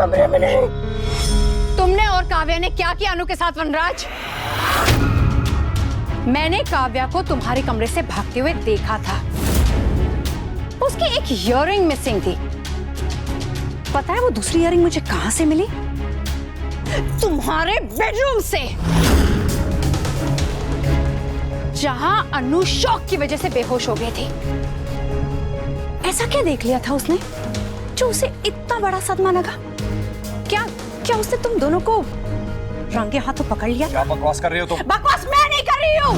कमरे में नहीं। तुमने और काव्या ने क्या किया अनु के साथ वनराज? मैंने काव्या को तुम्हारे कमरे से भागते हुए देखा था। उसकी एक इयररिंग मिसिंग थी। पता है वो दूसरी इयररिंग मुझे कहां से मिली? तुम्हारे बेडरूम से, जहां अनु शॉक की वजह से बेहोश हो गई थी। ऐसा क्या देख लिया था उसने जो उसे इतना बड़ा सदमा लगा? क्या उसने तुम दोनों को रंगे हाथों पकड़ लिया? क्या बकवास कर रही हो तुम? बकवास मैं नहीं कर रही हूँ।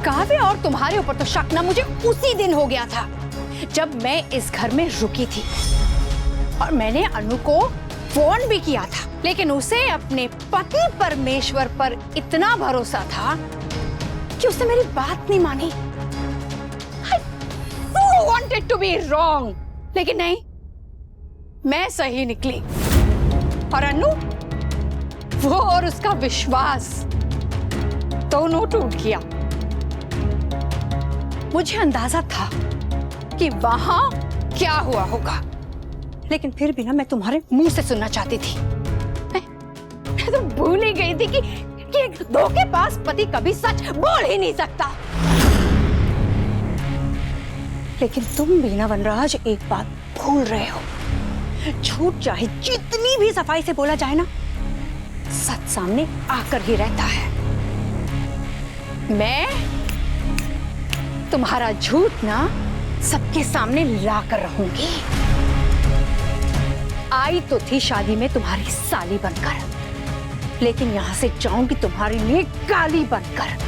काव्य और तुम्हारे ऊपर तो शक ना मुझे उसी दिन हो गया था जब मैं इस घर में रुकी थी, और मैंने अनु को फोन भी किया था, लेकिन उसे अपने पति परमेश्वर पर इतना भरोसा था कि उसने मेरी बात नहीं मानी। I so wanted to be wrong, लेकिन नहीं, मैं सही निकली। और अनु, वो और उसका विश्वास दोनों टूट गया। मुझे अंदाजा था कि वहां क्या हुआ होगा, लेकिन फिर भी ना मैं तुम्हारे मुंह से सुनना चाहती थी। मैं तो भूल ही गई थी कि एक धोखेबाज पति कभी सच बोल ही नहीं सकता। लेकिन तुम भी ना वनराज एक बात भूल रहे हो, झूठ चाहे जितनी भी सफाई से बोला जाए ना, सच सामने आकर ही रहता है। मैं तुम्हारा झूठ ना सबके सामने लाकर रहूंगी। आई तो थी शादी में तुम्हारी साली बनकर, लेकिन यहां से जाऊंगी तुम्हारे लिए गाली बनकर।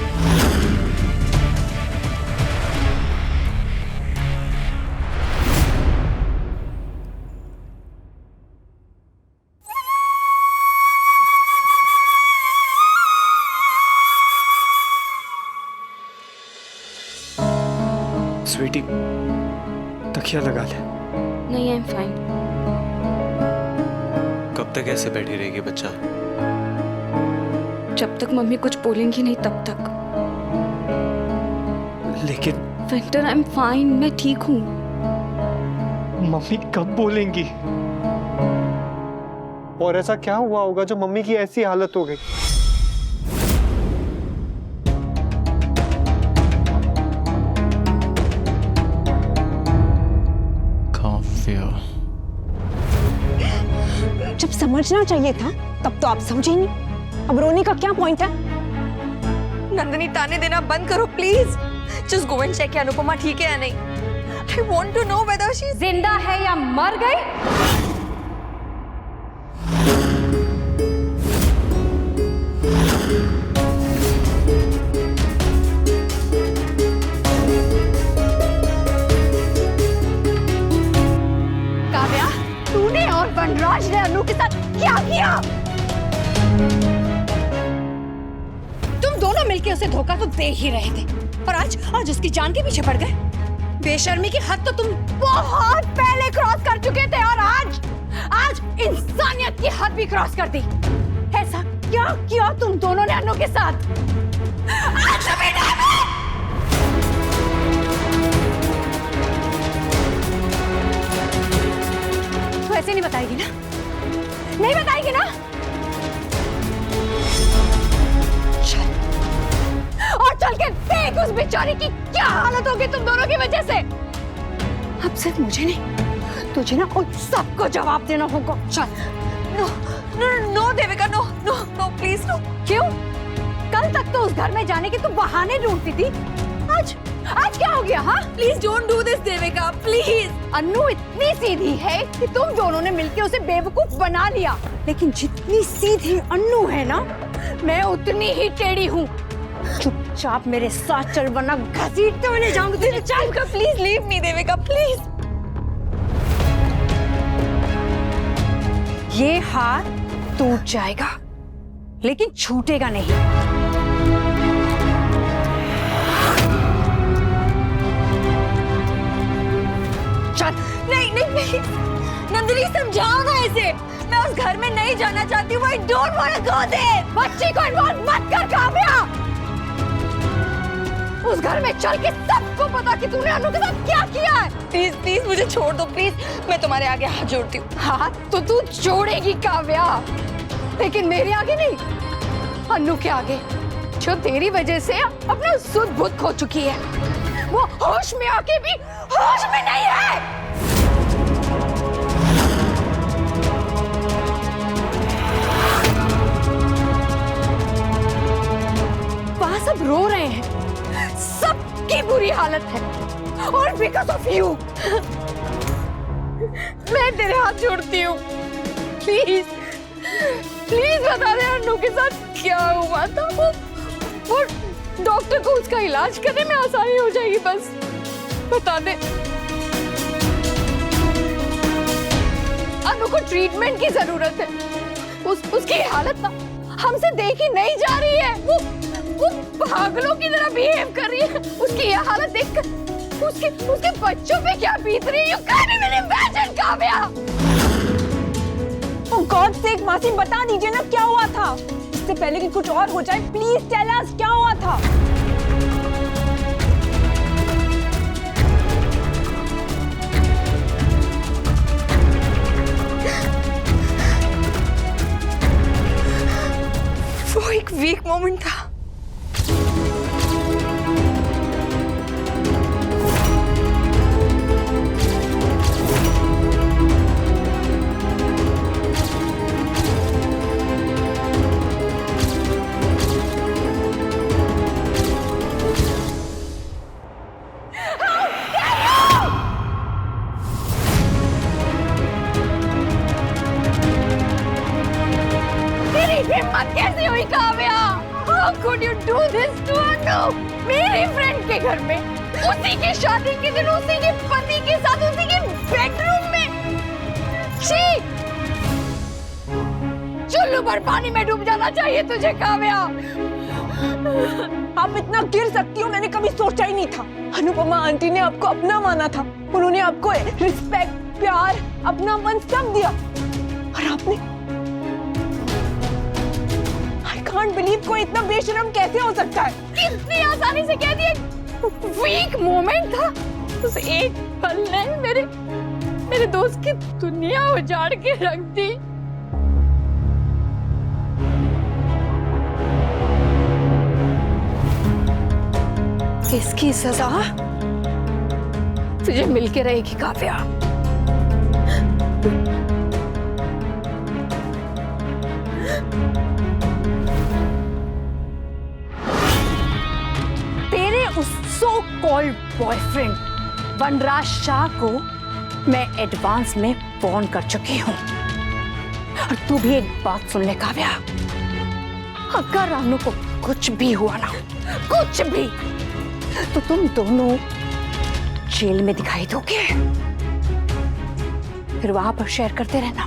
स्वीटी, तकिया लगा ले। नहीं, आई एम फाइन। कब तक ऐसे बैठी रहेगी बच्चा? जब तक मम्मी कुछ बोलेंगी नहीं तब तक। लेकिन विंटर, आई एम फाइन, मैं ठीक हूँ। मम्मी कब बोलेंगी? और ऐसा क्या हुआ होगा जो मम्मी की ऐसी हालत हो गई? जब समझना चाहिए था तब तो आप समझे नहीं। अब रोने का क्या पॉइंट है? नंदिनी, ताने देना बंद करो please. Just go and check कि अनुपमा ठीक है या नहीं। I want to know whether she जिंदा है या मर गई। काव्या, तूने और वनराज ने अनु के साथ क्या किया? तुम दोनों मिलके उसे धोखा तो दे ही रहे थे, और आज उसकी जान के पीछे पड़ गए। बेशर्मी की हद तो तुम बहुत पहले क्रॉस कर चुके थे, और आज इंसानियत की हद भी क्रॉस कर दी। ऐसा क्या किया तुम दोनों ने अनु के साथ? आज तुम्हें तो ऐसे नहीं बताएगी ना? नहीं बताएगी ना? चल, और चल के देख उस बेचारी की क्या हालत होगी तुम दोनों की वजह से। अब सिर्फ मुझे नहीं, तुझे ना उन सबको जवाब देना होगा। चल। No no no Devika, no no no please no. क्यों? कल तक तो उस घर में जाने के तू बहाने ढूंढती थी, आज क्या हो गया? हाँ, please don't do this Devika, please. Anu इतनी सीधी है कि तुम दोनों ने मिलकर उसे बेवकूफ बना लिया, लेकिन जितनी सीधी अनु है ना, मैं उतनी ही टेढ़ी हूँ। चुपचाप मेरे साथ चल, वरना घसीटते हुए ले जाऊंगी। Devika please leave me, Devika please. ये हाथ टूट जाएगा, लेकिन छूटेगा नहीं। चल। नहीं नहीं प्लीज, नंदिनी समझाओ ना इसे। मैं उस घर में नहीं जाना चाहती हूँ। I don't want to go there। बच्ची को इन्वॉल्व मत कर काव्या। उस घर में चल के सबको पता कि तूने अनु के साथ क्या किया है। प्लीज प्लीज मुझे छोड़ दो प्लीज, मैं तुम्हारे आगे हाथ जोड़ती हूँ। हाथ तो तू जोड़ेगी काव्या, लेकिन मेरे आगे नहीं, अनु के आगे, जो तेरी वजह से अपना सुध बुध खो चुकी है। वो होश में आके भी होश में नहीं है। वहां सब रो रहे हैं, सबकी बुरी हालत है, और बिकॉज ऑफ यू। मैं तेरे हाथ जोड़ती हूँ, प्लीज प्लीज बता दे अनु के साथ क्या हुआ था। वो डॉक्टर को उसका इलाज करने में आसानी हो जाएगी, बस बता दे। अनु को ट्रीटमेंट की जरूरत है। उसकी हालत ना हमसे देखी नहीं जा रही है। वो पागलों की तरह बिहेव कर रही है। उसकी यह हालत देखकर उसके बच्चों पे क्या बीत रही है, you can't even imagine, Kavya. Oh God sake, मासी बता दीजिए ना क्या हुआ था, इससे पहले कि कुछ और हो जाए। प्लीज टेल अस क्या हुआ था। वो एक वीक मोमेंट था। हिम्मत कैसे हुई Kavya? How could you do this to Anu? मेरी फ्रेंड के घर में, उसी की शादी के दिन, उसी के पति के साथ, उसी के बेडरूम में। छी! चुल्लू पर पानी में डूब जाना चाहिए तुझे काव्या। आप इतना गिर सकती हो, मैंने कभी सोचा ही नहीं था। अनुपमा आंटी ने आपको अपना माना था, उन्होंने आपको रिस्पेक्ट, प्यार, अपनापन सब दिया, और आपने can't believe कोई इतना बेशरम कैसे हो सकता है। कितनी आसानी से कह दिया वीक मोमेंट था। उस एक पल ने मेरे दोस्त की दुनिया उजाड़ के रख दी। इसकी सजा तुझे मिलके रहेगी काव्या। सो कॉल्ड बॉयफ्रेंड वनराज शाह को मैं एडवांस में फोन कर चुकी हूँ। और तू भी एक बात सुन ले काव्या, अगर रानू को कुछ भी हुआ ना, कुछ भी, तो तुम दोनों जेल में दिखाई दोगे। फिर वहां पर शेयर करते रहना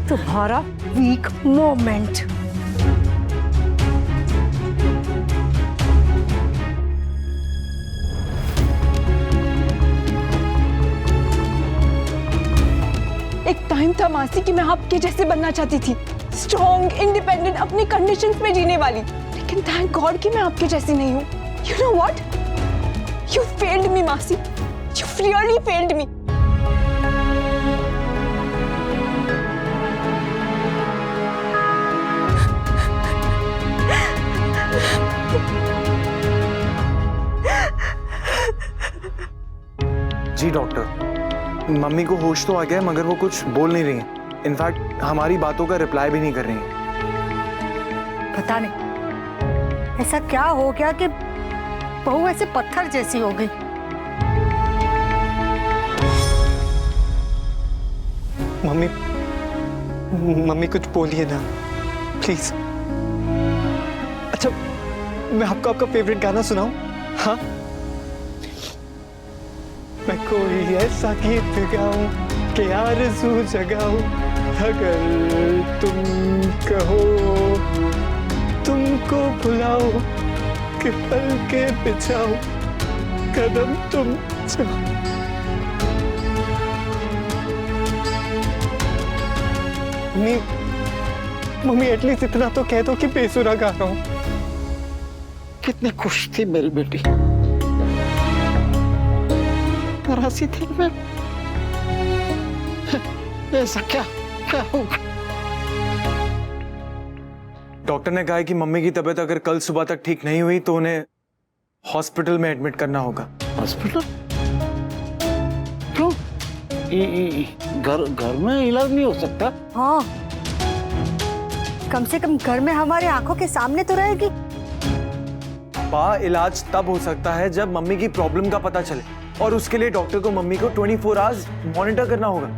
तुम्हारा वीक मोमेंट। एक टाइम था मासी कि मैं आपके जैसे बनना चाहती थी, स्ट्रॉन्ग, इंडिपेंडेंट, अपनी कंडीशंस में जीने वाली। लेकिन थैंक गॉड कि मैं आपके जैसी नहीं हूँ। You know what, you failed me मासी, यू रियली फेल्ड मी। जी डॉक्टर, मम्मी को होश तो आ गया है, मगर वो कुछ बोल नहीं रही हैं। इनफैक्ट हमारी बातों का रिप्लाई भी नहीं कर रही हैं। पता नहीं ऐसा क्या हो गया कि बहू ऐसे पत्थर जैसी हो गई। मम्मी कुछ बोलिए ना प्लीज। अच्छा, मैं आपको आपका फेवरेट गाना सुनाऊं? हाँ, मैं कोई ऐसा गीत गाऊं कि आरज़ू जगाऊं, अगर तुम कहो तुमको बुलाओ, कि पल के बिछाओ, कदम तुम चलो। मम्मी एटलीस्ट इतना तो कह दो कि बेसुरा गा रहा हूं। कितनी खुश थी मेरी बेटी, हंसी थी मैं। ऐसा क्या क्या होगा? डॉक्टर ने कहा है कि मम्मी की तबीयत अगर कल सुबह तक ठीक नहीं हुई तो उन्हें हॉस्पिटल में एडमिट करना होगा। हॉस्पिटल? क्यों? घर में इलाज नहीं हो सकता? हाँ, कम से कम घर में हमारे आंखों के सामने तो रहेगी। बा, इलाज तब हो सकता है जब मम्मी की प्रॉब्लम का पता चले, और उसके लिए डॉक्टर को मम्मी को 24 आवर्स मॉनिटर करना होगा।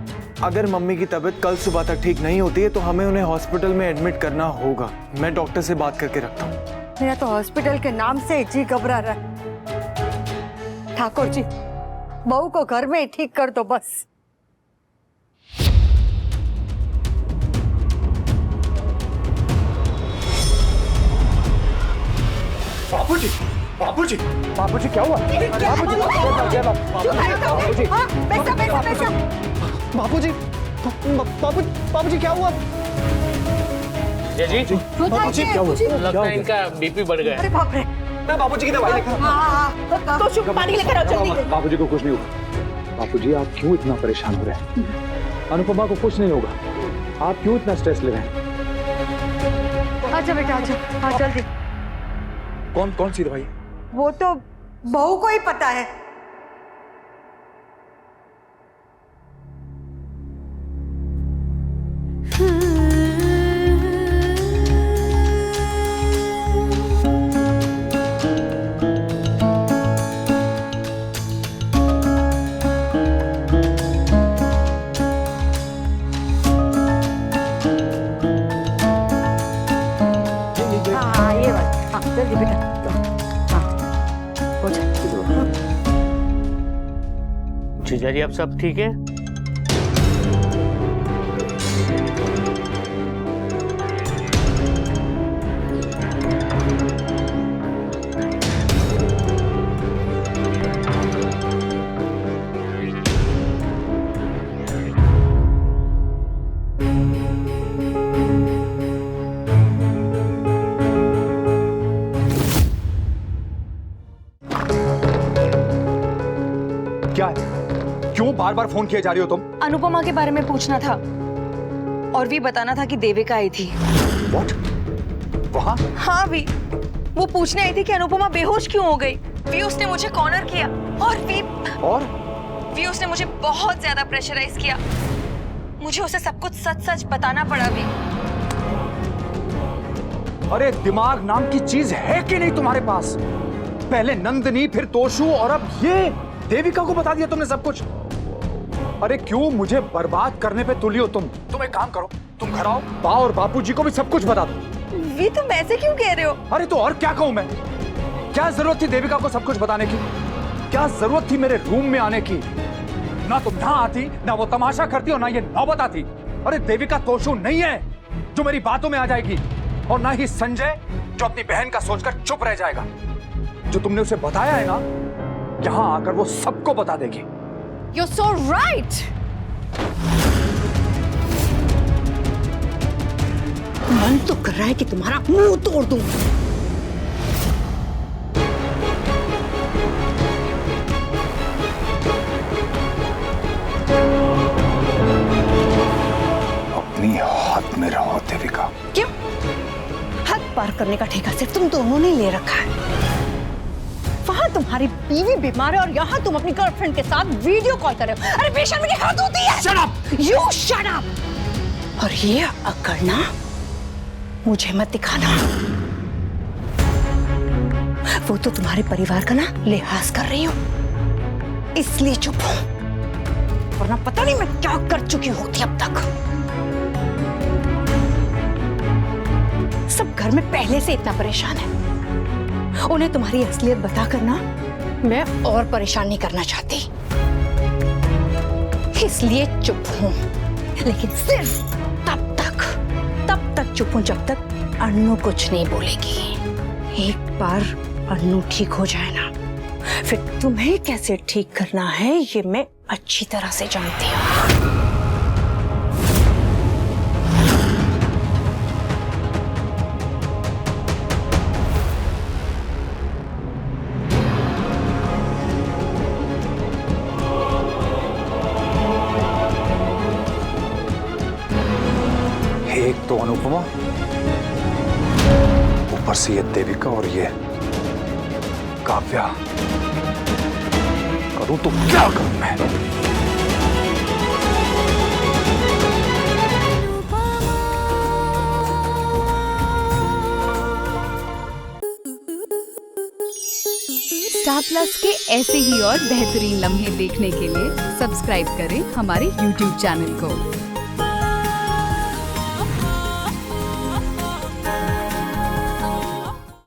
अगर मम्मी की तबीयत कल सुबह तक ठीक नहीं होती है तो हमें उन्हें हॉस्पिटल में एडमिट करना होगा। मैं डॉक्टर से बात करके रखता हूँ। मेरा तो हॉस्पिटल के नाम से जी घबरा रहा है। ठाकुर जी, बहू को घर में ही ठीक कर दो बस। बाबूजी, बाबूजी, बाबूजी क्या हुआ? बाबूजी, बाबूजी, बाबूजी क्या हुआ? जी बाबूजी क्या हुआ? लगता है इनका बीपी बढ़ गया। अरे बाप रे! मैं बाबूजी की दवाई लेकर तो शुभ पानी लेकर आओ जल्दी। बाबूजी को कुछ नहीं होगा। बाबूजी आप क्यों इतना परेशान हो रहे हैं? अनुपमा को कुछ नहीं होगा। आप क्यों इतना स्ट्रेस ले रहे हैं? आजा बेटा, आजा, हाँ जल्दी। कौन सी दवाई? वो तो बहू को ही पता है। हाँ, ये बात। हाँ, जल्दी बेटा। जीजा जी, अब सब ठीक है? क्या है? क्यों बार बार फोन किए जा रही हो तुम? अनुपमा के बारे में पूछना था और भी बताना था कि देविका आई थी। What? वहाँ? हाँ भी, वो पूछने आई थी कि अनुपमा बेहोश क्यों हो गई। भी उसने मुझे कॉर्नर किया और भी उसने मुझे बहुत ज्यादा प्रेशराइज किया। मुझे उसे सब कुछ सच सच बताना पड़ा भी। अरे दिमाग नाम की चीज है कि नहीं तुम्हारे पास? पहले नंदनी, फिर तोशु, और अब ये देविका को बता दिया तुमने सब कुछ। अरे क्यों मुझे बर्बाद करने पे तुली हो तुम? तुम एक काम करो, तुम घर आओ, बा और बापूजी को भी सब कुछ बता दो। वी, तुम ऐसे क्यों कह रहे हो? अरे तो और क्या कहूं मैं? क्या जरूरत थी देविका को सब कुछ बताने की? क्या जरूरत थी मेरे रूम में आने की? ना तुम यहाँ आती, ना वो तमाशा करती, और ना ये नौबत आती। अरे देविका तोशु नहीं है जो मेरी बातों में आ जाएगी, और ना ही संजय जो अपनी बहन का सोचकर चुप रह जाएगा। जो तुमने उसे बताया है ना, यहाँ आकर वो सबको बता देगी। You're so right. मन तो कर रहा है कि तुम्हारा मुंह तोड़ दूं। अपनी हद में रहो देविका। क्यों? हद पार करने का ठेका सिर्फ तुम दोनों ने ले रखा है। वहाँ तुम्हारी बीवी बीमार है और यहाँ तुम अपनी गर्लफ्रेंड के साथ वीडियो कॉल कर रहे हो। अरे बेशर्मी की हद होती है। Shut up! You shut up! और ये अकड़ना मुझे मत दिखाना। वो तो तुम्हारे परिवार का ना लिहाज कर रही हूँ, इसलिए चुप हूँ, वरना पता नहीं मैं क्या कर चुकी होती अब तक। सब घर में पहले से इतना परेशान है, उन्हें तुम्हारी असलियत बताकर ना मैं और परेशान नहीं करना चाहती, इसलिए चुप हूं। लेकिन सिर्फ तब तक चुप हूं जब तक अन्नू कुछ नहीं बोलेगी। एक बार अन्नू ठीक हो जाए ना, फिर तुम्हें कैसे ठीक करना है ये मैं अच्छी तरह से जानती हूँ। तो अनुपमा, ऊपर से ये देविका और ये काव्या, करूं तो क्या करूं मैं? स्टार प्लस के ऐसे ही और बेहतरीन लम्हे देखने के लिए सब्सक्राइब करें हमारे YouTube चैनल को।